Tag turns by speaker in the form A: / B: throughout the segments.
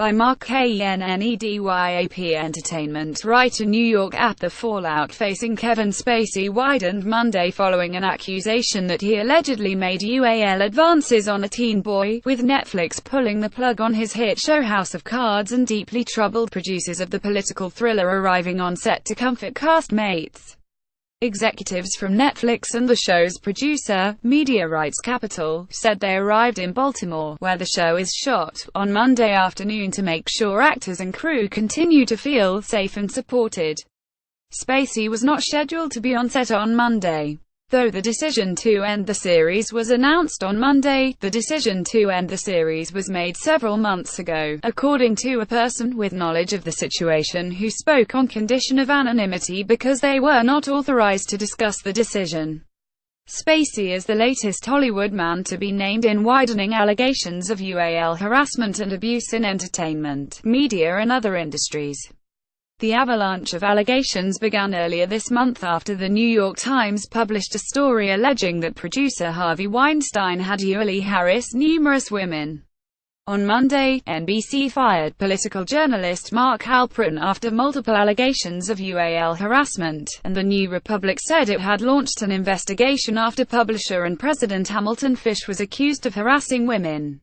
A: by Mark KENNEDYAP Entertainment. Writer KENNEDYAP. The fallout facing Kevin Spacey widened Monday following an accusation that he allegedly made UAL advances on a teen boy, with Netflix pulling the plug on his hit show House of Cards and deeply troubled producers of the political thriller arriving on set to comfort castmates. Executives from Netflix and the show's producer, Media Rights Capital, said they arrived in Baltimore, where the show is shot, on Monday afternoon to make sure actors and crew continue to feel safe and supported. Spacey was not scheduled to be on set on Monday. Though the decision to end the series was announced on Monday, the decision to end the series was made several months ago, according to a person with knowledge of the situation who spoke on condition of anonymity because they were not authorized to discuss the decision. Spacey is the latest Hollywood man to be named in widening allegations of UAL harassment and abuse in entertainment, media and other industries. The avalanche of allegations began earlier this month after the New York Times published a story alleging that producer Harvey Weinstein had usually harassed numerous women. On Monday, NBC fired political journalist Mark Halperin after multiple allegations of UAL harassment, and the New Republic said it had launched an investigation after publisher and president Hamilton Fish was accused of harassing women.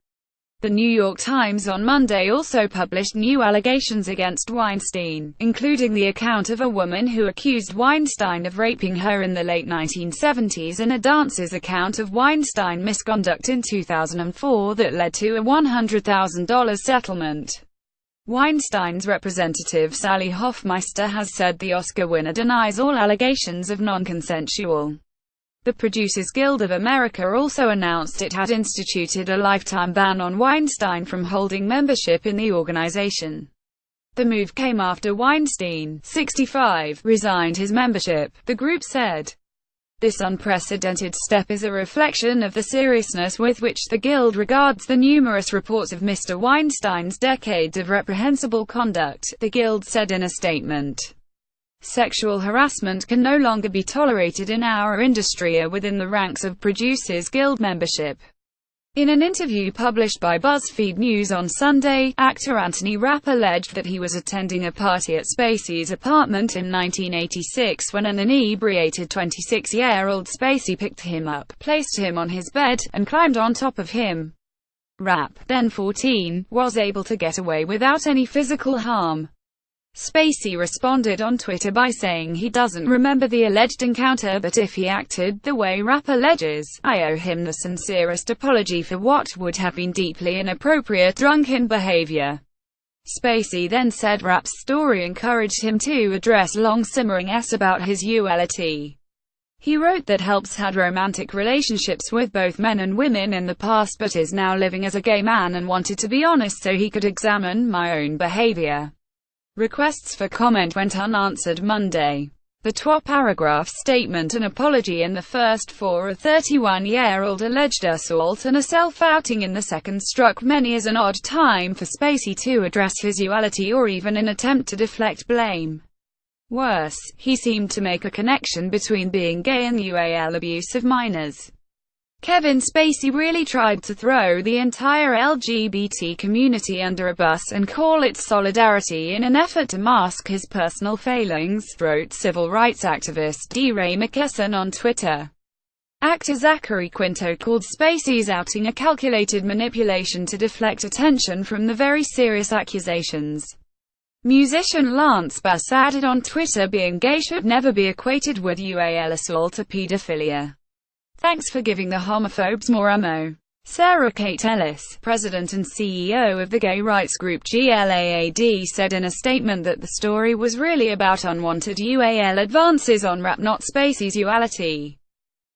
A: The New York Times on Monday also published new allegations against Weinstein, including the account of a woman who accused Weinstein of raping her in the late 1970s and a dancer's account of Weinstein misconduct in 2004 that led to a $100,000 settlement. Weinstein's representative Sally Hoffmeister has said the Oscar winner denies all allegations of non-consensual. The Producers Guild of America also announced it had instituted a lifetime ban on Weinstein from holding membership in the organization. The move came after Weinstein, 65, resigned his membership, the group said. This unprecedented step is a reflection of the seriousness with which the Guild regards the numerous reports of Mr. Weinstein's decades of reprehensible conduct, the Guild said in a statement. Sexual harassment can no longer be tolerated in our industry or within the ranks of Producers Guild membership. In an interview published by BuzzFeed News on Sunday, actor Anthony Rapp alleged that he was attending a party at Spacey's apartment in 1986 when an inebriated 26-year-old Spacey picked him up, placed him on his bed, and climbed on top of him. Rapp, then 14, was able to get away without any physical harm. Spacey responded on Twitter by saying he doesn't remember the alleged encounter, but if he acted the way Rapp alleges, I owe him the sincerest apology for what would have been deeply inappropriate drunken behavior. Spacey then said Rapp's story encouraged him to address long-simmering s about his ULT. He wrote that Helps had romantic relationships with both men and women in the past but is now living as a gay man and wanted to be honest so he could examine my own behavior. Requests for comment went unanswered Monday. The 12-paragraph statement and apology in the first for a 31-year-old alleged assault and a self-outing in the second struck many as an odd time for Spacey to address his ULT or even an attempt to deflect blame. Worse, he seemed to make a connection between being gay and UAL abuse of minors. Kevin Spacey really tried to throw the entire LGBT community under a bus and call it solidarity in an effort to mask his personal failings, wrote civil rights activist DeRay McKesson on Twitter. Actor Zachary Quinto called Spacey's outing a calculated manipulation to deflect attention from the very serious accusations. Musician Lance Bass added on Twitter being gay should never be equated with UAL assault or pedophilia. Thanks for giving the homophobes more ammo. Sarah Kate Ellis, president and CEO of the gay rights group GLAAD, said in a statement that the story was really about unwanted UAL advances on Rapp, not Spacey's ULT.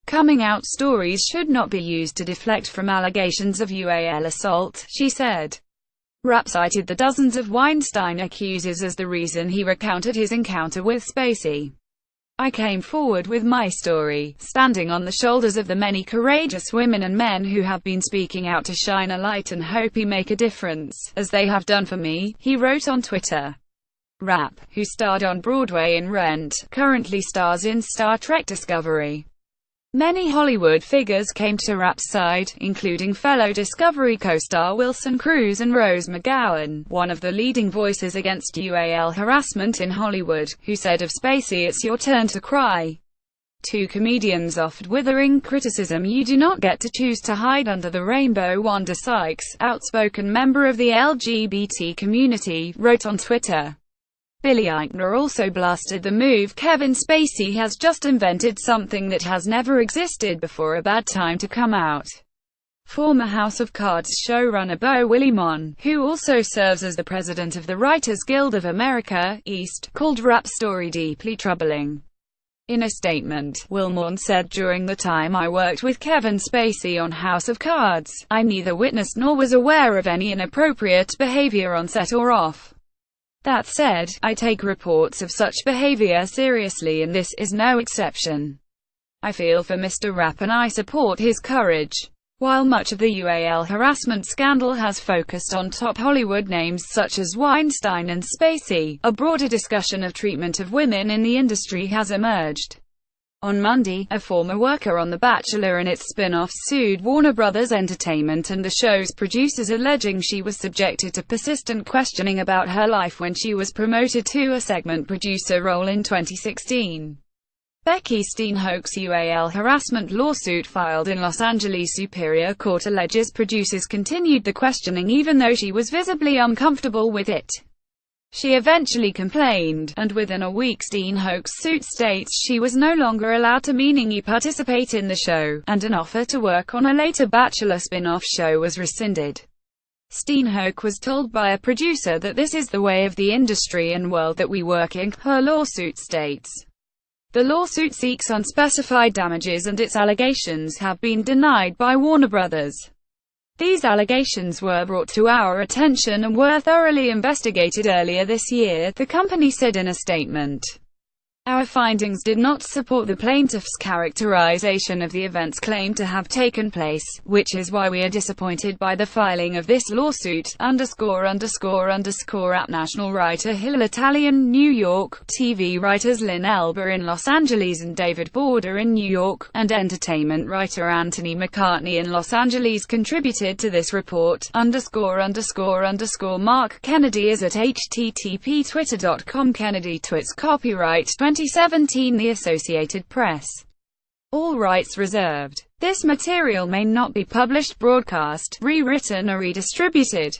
A: Coming out stories should not be used to deflect from allegations of UAL assault, she said. Rapp cited the dozens of Weinstein accusers as the reason he recounted his encounter with Spacey. I came forward with my story, standing on the shoulders of the many courageous women and men who have been speaking out to shine a light and hope he make a difference, as they have done for me, he wrote on Twitter. Rapp, who starred on Broadway in Rent, currently stars in Star Trek Discovery. Many Hollywood figures came to Rapp's side, including fellow Discovery co-star Wilson Cruz and Rose McGowan, one of the leading voices against UAL harassment in Hollywood, who said of Spacey, "It's your turn to cry." Two comedians offered withering criticism. "You do not get to choose to hide under the rainbow," Wanda Sykes, outspoken member of the LGBT community, wrote on Twitter. Billy Eichner also blasted the move. "Kevin Spacey has just invented something that has never existed before, a bad time to come out." Former House of Cards showrunner Beau Willimon, who also serves as the president of the Writers Guild of America, East, called Rapp's story deeply troubling. In a statement, Willimon said, "During the time I worked with Kevin Spacey on House of Cards, I neither witnessed nor was aware of any inappropriate behavior on set or off. That said, I take reports of such behavior seriously and this is no exception. I feel for Mr. Rapp and I support his courage." While much of the UAL harassment scandal has focused on top Hollywood names such as Weinstein and Spacey, a broader discussion of treatment of women in the industry has emerged. On Monday, a former worker on The Bachelor and its spin-offs sued Warner Brothers Entertainment and the show's producers, alleging she was subjected to persistent questioning about her life when she was promoted to a segment producer role in 2016. Becky Steenhoek's UAL harassment lawsuit filed in Los Angeles Superior Court alleges producers continued the questioning even though she was visibly uncomfortable with it. She eventually complained, and within a week Steenhoek's suit states she was no longer allowed to meaningfully participate in the show, and an offer to work on a later Bachelor spin-off show was rescinded. Steenhoek was told by a producer that "this is the way of the industry and world that we work in," her lawsuit states. The lawsuit seeks unspecified damages and its allegations have been denied by Warner Brothers. These allegations were brought to our attention and were thoroughly investigated earlier this year, the company said in a statement. Our findings did not support the plaintiff's characterization of the events claimed to have taken place, which is why we are disappointed by the filing of this lawsuit, ______. App National writer Hill Italian, New York, TV writers Lynn Elba in Los Angeles and David Border in New York, and entertainment writer Anthony McCartney in Los Angeles contributed to this report, _____. Mark Kennedy is at http://twitter.com. Kennedy tweets copyright 2017 The Associated Press. All rights reserved. This material may not be published, broadcast, rewritten or redistributed.